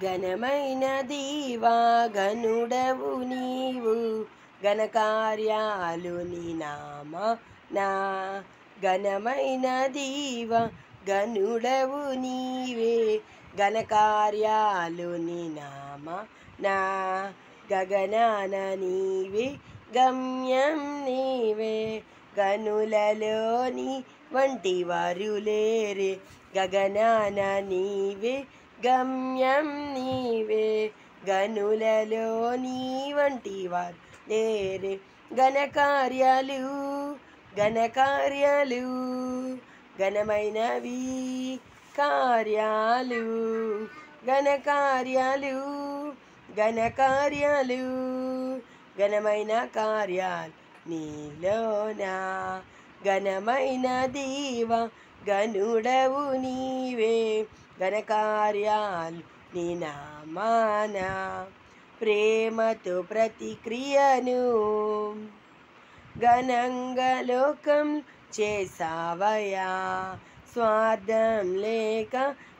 ఘనమైన దీవా ఘనుడవు నీవు ఘనకార్యాలు నీ నామ నా ఘనమైన దీవా ఘనుడవు నీవే ఘనకార్యాలు నీ నామ నా గగనాన నీవే గమ్యం నీవే గనులలోని వంటి వారు లేరే గగనాన నీవే గమ్యం నీవే గనులలో నీ వంటి వారు లేరే ఘనకార్యాలు ఘనకార్యాలు ఘనమైనవి కార్యాలు ఘనకార్యాలు ఘనకార్యాలు ఘనమైన కార్యాలు నీలోనా ఘనమైన దీవ గనుడవు నీవే ఘనకార్యాలు నీ నామాన ప్రేమతో ప్రతిక్రియను ఘనంగా లోకం చేసావయా స్వార్థం లేక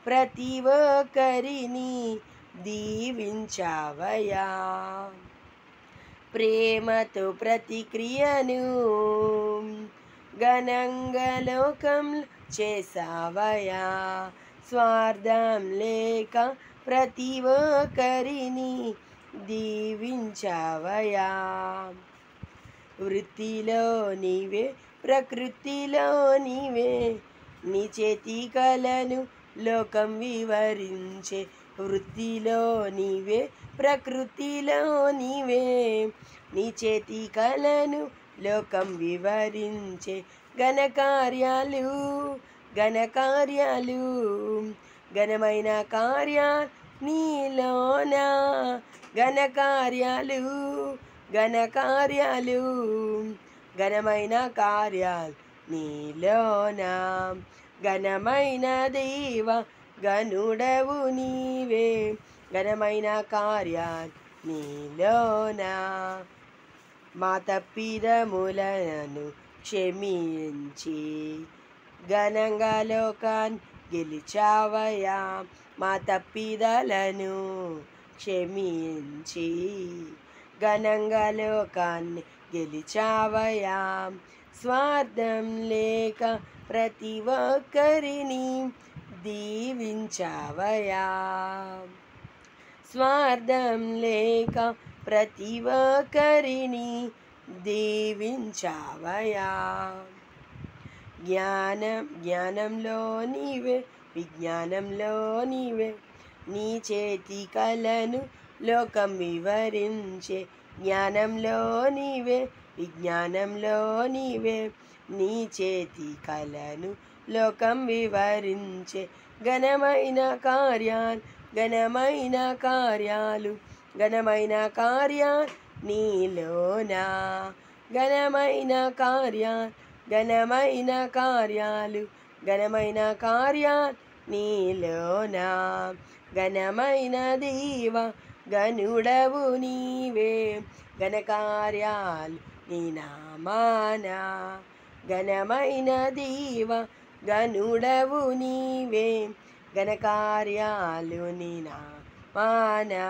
ప్రతి ఒక్కరిని దీవించావయా ప్రేమతో ప్రతిక్రియను ఘనంగా లోకం చేసావయా స్వార్థం లేక ప్రతి ఒక్కరిని దీవించావయా వృత్తిలో నీవే ప్రకృతిలో నీవే నీ చేతి కళను లోకం వివరించే వృత్తిలో నీవే ప్రకృతిలో నీవే నీ చేతి కళను లోకం వివరించే ఘనకార్యాలు ఘనకార్యాలు ఘనమైన కార్యాలు నీలోనా ఘనకార్యాలు ఘనకార్యాలు ఘనమైన కార్యాలు నీలోనా ఘనమైన దేవ గనుడవు నీవే ఘనమైన కార్యాలు నీలోనా మా తప్పిదములను క్షమించి ఘనంగా లోకాన్ని గెలిచావయా మా తప్పిదాలను క్షమించి ఘనంగా లోకాన్ని గెలిచావయా స్వార్థం లేక ప్రతి ఒక్కరిని దీవించావయా స్వార్థం లేక ప్రతి ఒక్కరిని దీవించావయా జ్ఞానంలో నీవే విజ్ఞానంలో నీవే నీ చేతి కళను లోకం వివరించే జ్ఞానంలో నీవే విజ్ఞానంలో నీవే నీ చేతి కళను లోకం వివరించే ఘనమైన కార్యాలు ఘనమైన కార్యాలు ఘనమైన కార్యాలు నీలోనా ఘనమైన కార్యాలు ఘనమైన కార్యాలు ఘనమైన కార్యాలు నీలోనా ఘనమైన దేవ గనుడవు నీవే ఘనకార్యాలు నీ నామానా ఘనమైన దేవ గనుడవు నీవే ఘనకార్యాలు నీ నామానా